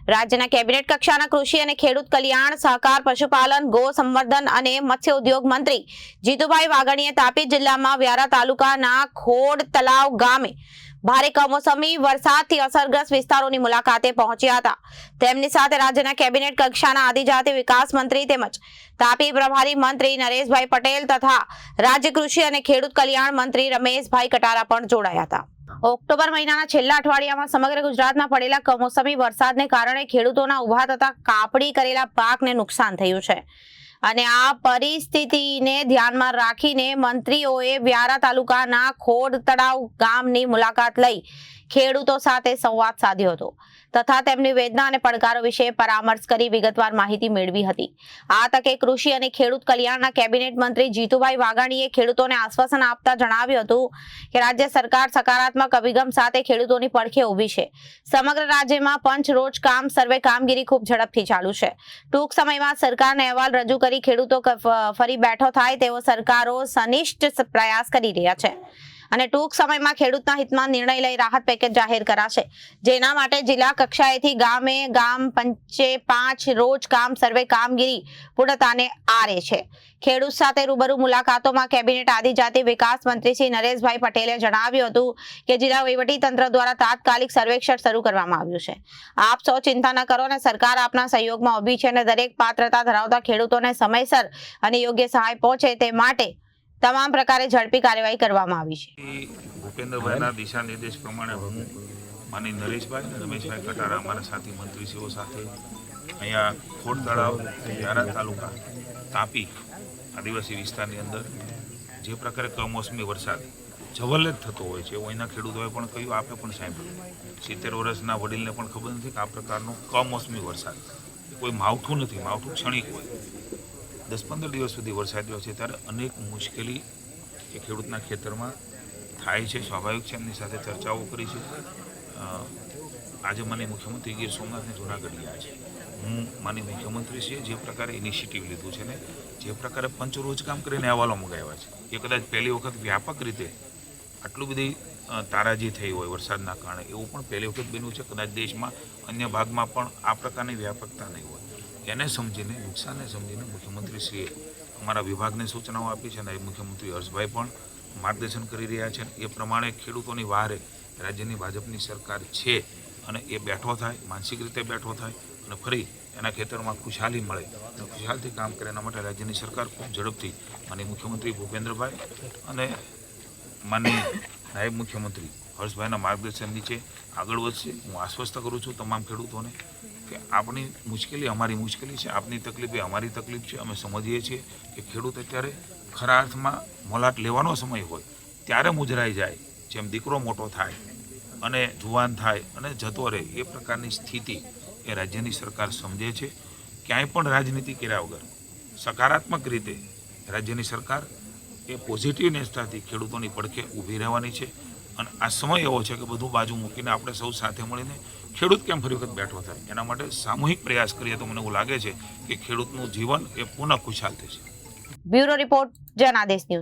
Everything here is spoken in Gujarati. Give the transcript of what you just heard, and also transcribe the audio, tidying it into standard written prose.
રાજ્યના કેબિનેટ કક્ષાના કૃષિ અને ખેડૂત કલ્યાણ, સહકાર, પશુપાલન, ગો સંવર્ધન અને મત્સ્ય ઉદ્યોગ મંત્રી જીતુભાઈ વાઘાણીએ તાપી જિલ્લામાં વ્યારા તાલુકાના ખોડ તળાવ ગામે ભારે કમોસમી વરસાદથી અસરગ્રસ્ત વિસ્તારોની મુલાકાતે પહોંચ્યા હતા। તેમની સાથે રાજ્યના કેબિનેટ કક્ષાના આદિજાતિ વિકાસ મંત્રી તેમજ તાપી પ્રભારી મંત્રી નરેશભાઈ પટેલ તથા રાજ્ય કૃષિ અને ખેડૂત કલ્યાણ મંત્રી રમેશભાઈ કટારા પણ જોડાયા હતા। ઓક્ટોબર મહિનાના છેલ્લા અઠવાડિયામાં સમગ્ર ગુજરાતમાં પડેલા કમોસમી વરસાદને કારણે ખેડૂતોના ઉભા થતા કાપણી કરેલા પાકને નુકસાન થયું છે અને આ પરિસ્થિતિને ધ્યાનમાં રાખીને મંત્રીઓએ વ્યારા તાલુકાના ખોડ તળાવ ગામની મુલાકાત લઈ ખેડૂતો સાથે સંવાદ સાધ્યો હતો તથા તેમની વેદના અને પડકારો વિશે પરામર્શ કરી વિગતવાર માહિતી મેળવી હતી। આ તકે કૃષિ અને ખેડૂત કલ્યાણના કેબિનેટ મંત્રી જીતુભાઈ વાઘાણીએ ખેડૂતોને આશ્વાસન આપતા જણાવ્યું હતું કે રાજ્ય સરકાર સકારાત્મક અભિગમ સાથે ખેડૂતોની પડખે ઊભી છે। સમગ્ર રાજ્યમાં પંચ રોજ કામ સર્વે કામગીરી ખૂબ ઝડપથી ચાલુ છે। ટૂંક સમયમાં સરકારને અહેવાલ રજૂ કરી ખેડૂતો ફરી બેઠો થાય તેવો સરકારો સનિષ્ઠ પ્રયાસ કરી રહ્યા છે અને ટૂંક સમયમાં ખેડૂતના હિતમાં નિર્ણય લઈ રાહત પેકેજ જાહેર કરાશે, જેના માટે જિલ્લા કક્ષાએથી ગામે ગામ પંચે 5 રોજ કામ સર્વે કામગીરી પૂર્ણતાને આરે છે। ખેડૂત સાથે રૂબરૂ મુલાકાતોમાં કેબિનેટ આદિજાતિ વિકાસ મંત્રી શ્રી નરેશભાઈ પટેલે જણાવ્યું હતું કે જિલ્લા વહીવટી તંત્ર દ્વારા તાત્કાલિક સર્વેક્ષણ શરૂ કરવામાં આવ્યું છે। આપ સૌ ચિંતા ન કરો અને સરકાર આપના સહયોગમાં ઊભી છે અને દરેક પાત્રતા ધરાવતા ખેડૂતોને સમયસર અને યોગ્ય સહાય પહોંચે તે માટે તમામ પ્રકારે ઝડપી કાર્યવાહી કરવામાં આવી છે। ભૂપેન્દ્રભાઈના દિશા નિર્દેશ પ્રમાણે હું માની નરેશભાઈ અને રમેશભાઈ કટારા અમારા સાથી મંત્રીશ્રીઓ સાથે અહીંયા ખોડ તળાવ વ્યારા તાલુકા તાપી આદિવાસી વિસ્તારની અંદર જે પ્રકારે કમોસમી વરસાદ જવલ્લે જ થતો હોય છે એવું અહીંના ખેડૂતોએ પણ કહ્યું, આપે પણ સાંભળ્યું। 70 વર્ષના વડીલને પણ ખબર નથી કે આ પ્રકારનો કમોસમી વરસાદ કોઈ માવઠું નથી, માવઠું ક્ષણિક હોય। 10-15 દિવસ સુધી વરસાદ થયો છે ત્યારે અનેક મુશ્કેલી એ ખેડૂતના ખેતરમાં થાય છે, સ્વાભાવિક છે। એમની સાથે ચર્ચાઓ કરી છે। આજે માનીય મુખ્યમંત્રી ગીર સોમનાથને જૂનાગઢ ગયા છે। હું માનીય મુખ્યમંત્રીશ્રીએ જે પ્રકારે ઇનિશિયેટિવ લીધું છે ને જે પ્રકારે પંચરોજ કામ કરીને અહેવાલો મંગાવ્યા છે એ કદાચ પહેલી વખત વ્યાપક રીતે આટલું બધી તારાજી થઈ હોય વરસાદના કારણે એવું પણ પહેલી વખત બન્યું છે। કદાચ દેશમાં અન્ય ભાગમાં પણ આ પ્રકારની વ્યાપકતા નહીં હોય। એને સમજીને નુકસાનને સમજીને મુખ્યમંત્રીશ્રીએ અમારા વિભાગને સૂચનાઓ આપી છે અને મુખ્યમંત્રી હર્ષભાઈ પણ માર્ગદર્શન કરી રહ્યા છે। એ પ્રમાણે ખેડૂતોની વહારે રાજ્યની ભાજપની સરકાર છે અને એ બેઠો થાય, માનસિક રીતે બેઠો થાય અને ફરી એના ખેતરમાં ખુશહાલી મળે અને ખુશહાલથી કામ કરે એના માટે રાજ્યની સરકાર ખૂબ ઝડપથી માનનીય મુખ્યમંત્રી ભૂપેન્દ્રભાઈ અને માનનીય નાયબ મુખ્યમંત્રી હર્ષભાઈના માર્ગદર્શન નીચે આગળ વધશે। હું આશ્વસ્ત કરું છું તમામ ખેડૂતોને કે આપણી મુશ્કેલી અમારી મુશ્કેલી છે, આપની તકલીફ એ અમારી તકલીફ છે। અમે સમજીએ છીએ કે ખેડૂત અત્યારે ખરા અર્થમાં મોલાટ લેવાનો સમય હોય ત્યારે મુજરાઈ જાય, જેમ દીકરો મોટો થાય અને જુવાન થાય અને જતો રહે એ પ્રકારની સ્થિતિ એ રાજ્યની સરકાર સમજે છે। ક્યાંય પણ રાજનીતિ કર્યા વગર સકારાત્મક રીતે રાજ્યની સરકાર એ પોઝિટિવનેસથી ખેડૂતોની પડખે ઊભી રહેવાની છે અને આ સમય એવો છે કે બધું બાજુ મૂકીને આપણે સૌ સાથે મળીને ખેડૂત કેમ ફરી વખત બેઠો થાય એના માટે સામૂહિક પ્રયાસ કરીએ તો મને એવું લાગે છે કે ખેડૂતનું જીવન એ પુનઃ ખુશહાલ થશે। Bureau report, Janadesh news.